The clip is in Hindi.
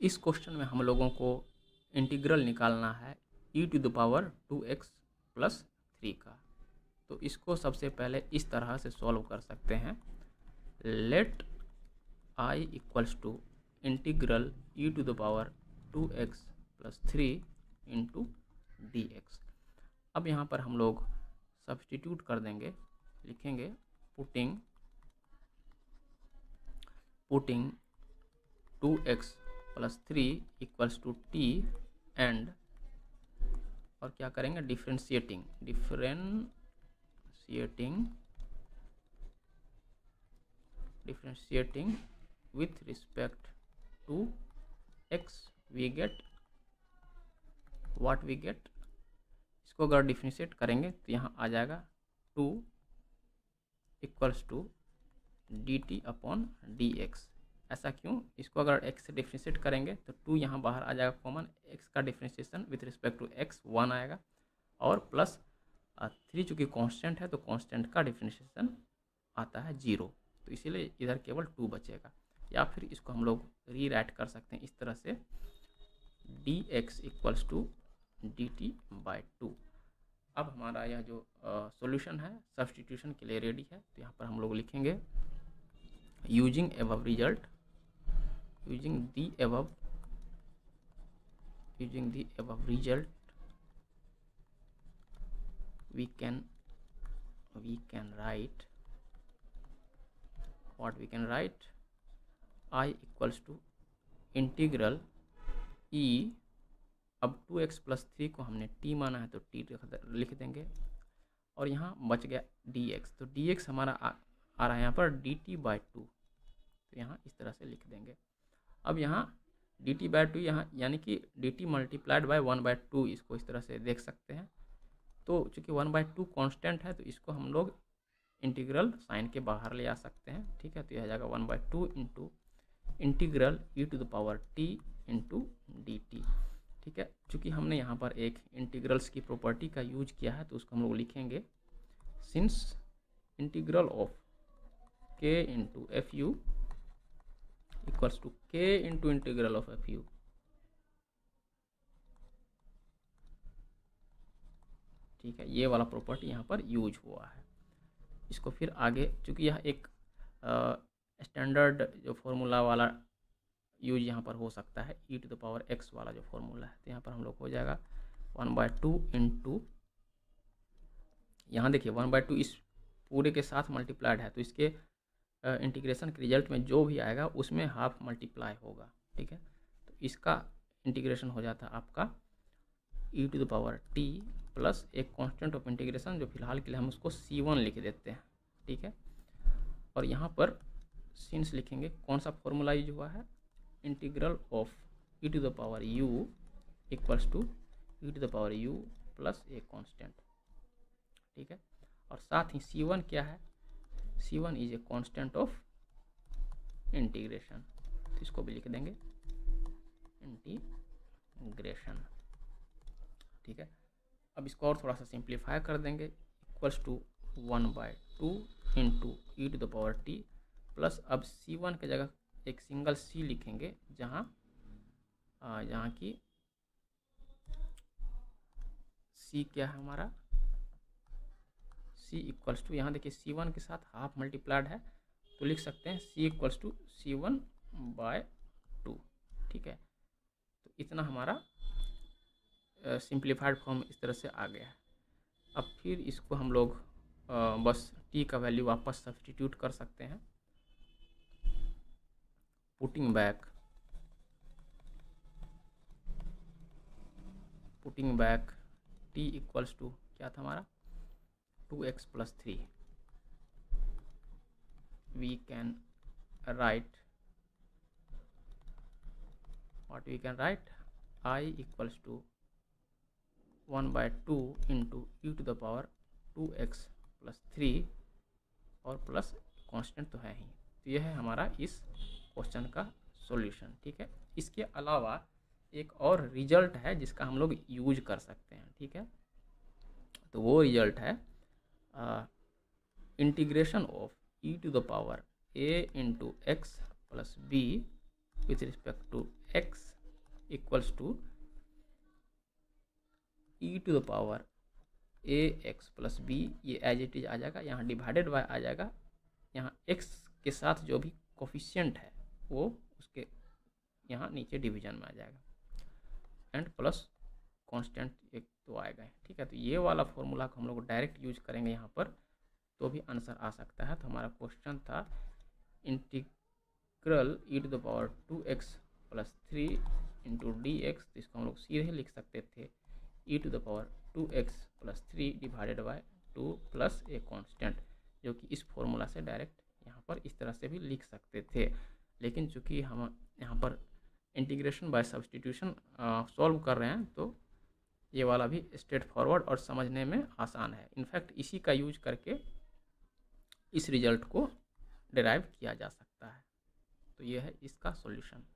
इस क्वेश्चन में हम लोगों को इंटीग्रल निकालना है e⁻2x + 3 का। तो इसको सबसे पहले इस तरह से सॉल्व कर सकते हैं। Let I = integral e⁻2x + 3 × dx। अब यहाँ पर हम लोग सब्स्टिट्यूट कर देंगे, लिखेंगे पुटिंग 2x + 3 = t एंड, और क्या करेंगे, differentiating with respect to x we get what we get. इसको अगर डिफ्रेंशिएट करेंगे तो यहाँ आ जाएगा 2 = dt/dx। ऐसा क्यों? इसको अगर x से डिफ्रेंशिएट करेंगे तो 2 यहाँ बाहर आ जाएगा कॉमन, x का differentiation with respect to x 1 आएगा, और प्लस 3 चूँकि कांस्टेंट है तो कांस्टेंट का डिफ्रेंशिएशन आता है 0, तो इसीलिए इधर केवल 2 बचेगा। या फिर इसको हम लोग रीराइट कर सकते हैं इस तरह से, dx = dt/2। अब हमारा यह जो सॉल्यूशन है सब्स्टिट्यूशन के लिए रेडी है। तो यहाँ पर हम लोग लिखेंगे using the above result we can write what we can write I = integral e, अब 2x + 3 को हमने t माना है तो t लिख देंगे, और यहाँ बच गया dx, तो dx हमारा आ रहा है यहाँ पर dt/2, तो यहाँ इस तरह से लिख देंगे। अब यहाँ dt/2 यहाँ यानी कि dt × 1/2, इसको इस तरह से देख सकते हैं। तो चूँकि 1/2 कांस्टेंट है तो इसको हम लोग इंटीग्रल साइन के बाहर ले आ सकते हैं, ठीक है। तो यह जाएगा 1/2 × इंटीग्रल e⁻t × dt, ठीक है। चूँकि हमने यहाँ पर एक इंटीग्रल्स की प्रॉपर्टी का यूज किया है तो उसको हम लोग लिखेंगे since integral of k × fu = k × integral of fu, ठीक है। ये वाला प्रॉपर्टी यहाँ पर यूज हुआ है। इसको फिर आगे, चूँकि यह एक स्टैंडर्ड जो फॉर्मूला वाला यूज यहाँ पर हो सकता है, e⁻x वाला जो फॉर्मूला है, तो यहाँ पर हम लोग हो जाएगा 1/2 × यहाँ देखिए 1/2 इस पूरे के साथ मल्टीप्लाइड है, तो इसके इंटीग्रेशन के रिजल्ट में जो भी आएगा उसमें हाफ मल्टीप्लाई होगा, ठीक है। तो इसका इंटीग्रेशन हो जाता है आपका e⁻t प्लस एक कांस्टेंट ऑफ इंटीग्रेशन जो फिलहाल के लिए हम उसको c1 लिख देते हैं, ठीक है। और यहाँ पर सिंस लिखेंगे, कौन सा फॉर्मूला यूज हुआ है, integral of e⁻u = e⁻u plus a constant, ठीक है। और साथ ही c1 क्या है, c1 is a constant of integration, तो इसको भी लिख देंगे इंटीग्रेशन, ठीक है। अब इसको और थोड़ा सा सिंप्लीफाई कर देंगे, = 1/2 × e⁻t प्लस, अब c1 की जगह एक सिंगल c लिखेंगे, जहाँ की c क्या है हमारा, c = यहाँ देखिए c1 के साथ हाफ मल्टीप्लाइड है तो लिख सकते हैं c = c1/2, ठीक है। तो इतना हमारा सिंप्लीफाइड फॉर्म इस तरह से आ गया है। अब फिर इसको हम लोग बस t का वैल्यू वापस सब्स्टिट्यूट कर सकते हैं, पुटिंग बैक t = क्या था हमारा, 2x + 3, we can write what we can write I = 1/2 × e⁻2x + 3 और प्लस कांस्टेंट तो है ही। तो यह है हमारा इस क्वेश्चन का सॉल्यूशन, ठीक है। इसके अलावा एक और रिजल्ट है जिसका हम लोग यूज कर सकते हैं, ठीक है। तो वो रिजल्ट है integration of e⁻a × x + b with respect to x equals to e to the power a x plus b, ये एज इट इज आ जाएगा, यहाँ डिवाइडेड बाय आ जाएगा, यहाँ x के साथ जो भी कोफिशिएंट है वो उसके यहाँ नीचे डिवीजन में आ जाएगा, एंड प्लस कांस्टेंट एक तो आएगा। ठीक है, तो ये वाला फॉर्मूला को हम लोग डायरेक्ट यूज करेंगे यहाँ पर तो भी आंसर आ सकता है। तो हमारा क्वेश्चन था integral e to the power 2x plus 3 into d x, तो इसको हम लोग सीधे लिख सकते थे e to the power 2x plus 3 divided by 2 plus a constant, जो कि इस फॉर्मूला से डायरेक्ट यहाँ पर इस तरह से भी लिख सकते थे। लेकिन चूंकि हम यहाँ पर इंटीग्रेशन बाय सब्सटीट्यूशन सॉल्व कर रहे हैं तो ये वाला भी स्ट्रेट फॉरवर्ड और समझने में आसान है। इनफैक्ट इसी का यूज करके इस रिजल्ट को डिराइव किया जा सकता है। तो ये है इसका सॉल्यूशन।